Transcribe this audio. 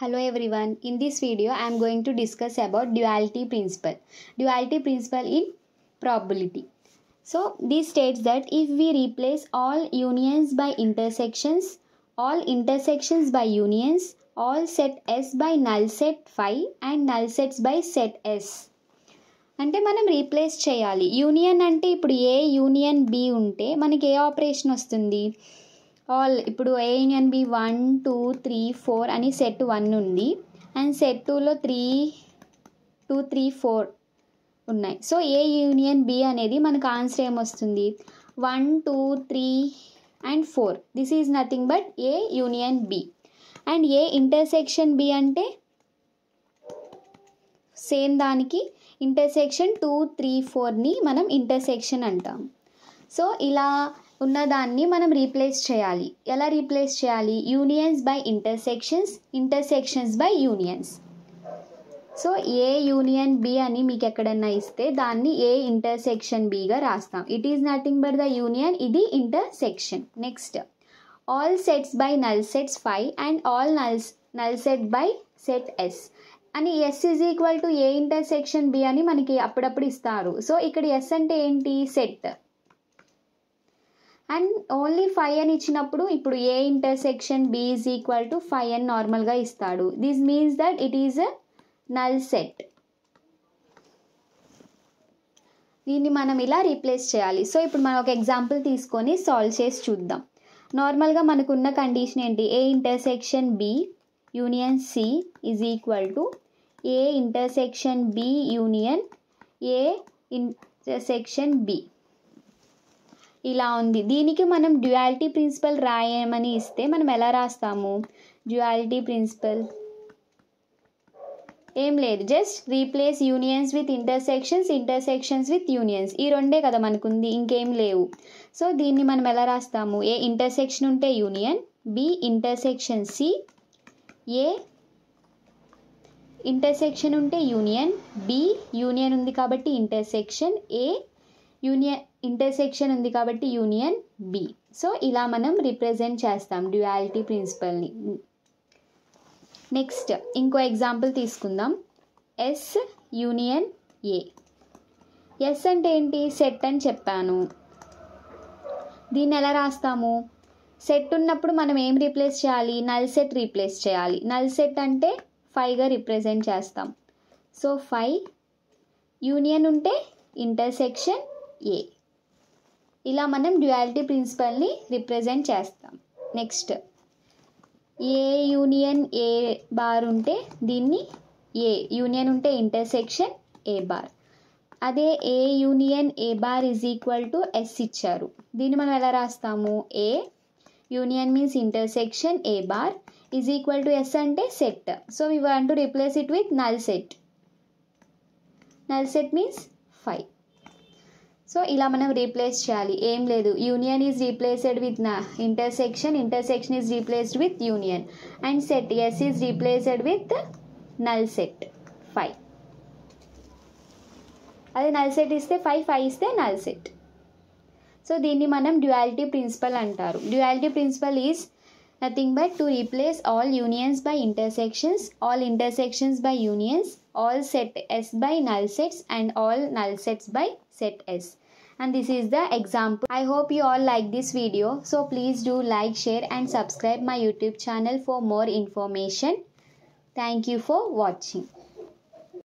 Hello everyone, in this video I am going to discuss about duality principle. Duality principle in probability. So this states that if we replace all unions by intersections, all intersections by unions, all set S by null set phi and null sets by set S. అంటే మనం replace చేయాలి. Union అంటే ఇప్పుడు ఏ union B ఉంటే మనకి ఏ operation వస్తుంది? All ఇప్పుడు ఏ union B 1 2 3 4 అని సెట్ 1 ఉంది అండ్ సెట్ 2లో 3 2 3 4 ఉన్నాయి. సో ఏ యూనియన్ బి అనేది మనకు ఆన్సర్ ఏమొస్తుంది? 1 2 3 అండ్ 4. This is nothing but A union B. And A intersection B అంటే సేమ్ దానికి ఇంటర్సెక్షన్ 2 3 4ని మనం ఇంటర్సెక్షన్ అంటాం. సో ఇలా ఉన్నదాన్ని మనం రీప్లేస్ చేయాలి. ఎలా రీప్లేస్ చేయాలి? Unions by intersections, intersections by unions. So A union B అని మీకు ఎక్కడన్నా ఇస్తే దాన్ని ఏ ఇంటర్సెక్షన్ బిగా రాస్తాం. It is nothing but the union, ఇది intersection. Next all sets by null sets phi and all null set by set S అని S is equal to A intersection B అని మనకి అప్పుడప్పుడు ఇస్తారు. సో ఇక్కడ yes అంటే ఏంటి? సెట్. అండ్ ఓన్లీ ఫై అని ఇచ్చినప్పుడు ఇప్పుడు A intersection B is equal to phi అని నార్మల్గా ఇస్తాడు. This means that it is a null set. దీన్ని మనం ఇలా రీప్లేస్ చేయాలి. సో ఇప్పుడు మనం ఒక ఎగ్జాంపుల్ తీసుకొని సాల్వ్ చేసి చూద్దాం. నార్మల్గా మనకున్న కండిషన్ ఏంటి? A intersection B union C is equal to A intersection B union A intersection B. ఇలా ఉంది. దీనికి మనం డ్యుయాలిటీ ప్రిన్సిపల్ రాయమని ఇస్తే మనం ఎలా రాస్తాము? డ్యుయాలిటీ ప్రిన్సిపల్ ఏం లేదు, just replace unions with intersections, intersections with unions. ఈ రెండే కదా మనకుంది, ఇంకేం లేవు. సో దీన్ని మనం ఎలా రాస్తాము? ఏ ఇంటర్సెక్షన్ ఉంటే union, B intersection C, A intersection ఉంటే యూనియన్, బి యూనియన్ ఉంది కాబట్టి ఇంటర్సెక్షన్, ఏ యూనియన్ ఇంటర్సెక్షన్ ఉంది కాబట్టి యూనియన్ బి. సో ఇలా మనం రిప్రజెంట్ చేస్తాం డ్యుయాలిటీ ప్రిన్సిపల్ని. నెక్స్ట్ ఇంకో ఎగ్జాంపుల్ తీసుకుందాం. ఎస్ యూనియన్ ఏ. ఎస్ అంటే ఏంటి? సెట్ అని చెప్పాను. దీన్ని ఎలా రాస్తాము? సెట్ ఉన్నప్పుడు మనం ఏం రీప్లేస్ చేయాలి? నల్ సెట్ రీప్లేస్ చేయాలి. నల్ సెట్ అంటే ఫైవ్గా రిప్రజెంట్ చేస్తాం. సో ఫైవ్ యూనియన్ ఉంటే ఇంటర్సెక్షన్ ఏ. ఇలా మనం డ్యుయాలిటీ ప్రిన్సిపల్ని రిప్రజెంట్ చేస్తాం. Next A union A bar ఉంటే దీన్ని ఏ యూనియన్ ఉంటే ఇంటర్సెక్షన్ ఏ బార్. అదే A union A bar is equal to S ఇచ్చారు. దీన్ని మనం ఎలా రాస్తాము? A union means intersection A bar is equal to S అంటే set. So we want to replace it with null set. Null set means 5. So ఇలా మనం replace చేయాలి. ఏం లేదు, union is replaced with intersection, intersection is replaced with union and set S is replaced with null set 5. అదే null set ఇస్తే 5, 5 ఇస్తే null set. So దీన్ని మనం డ్యుయాలిటీ ప్రిన్సిపల్ అంటారు. Duality principle is nothing but to replace all unions by intersections, all intersections by unions, all set S by null sets and all null sets by set S. And this is the example. I hope you all like this video. So please do like, share and subscribe my YouTube channel for more information. Thank you for watching.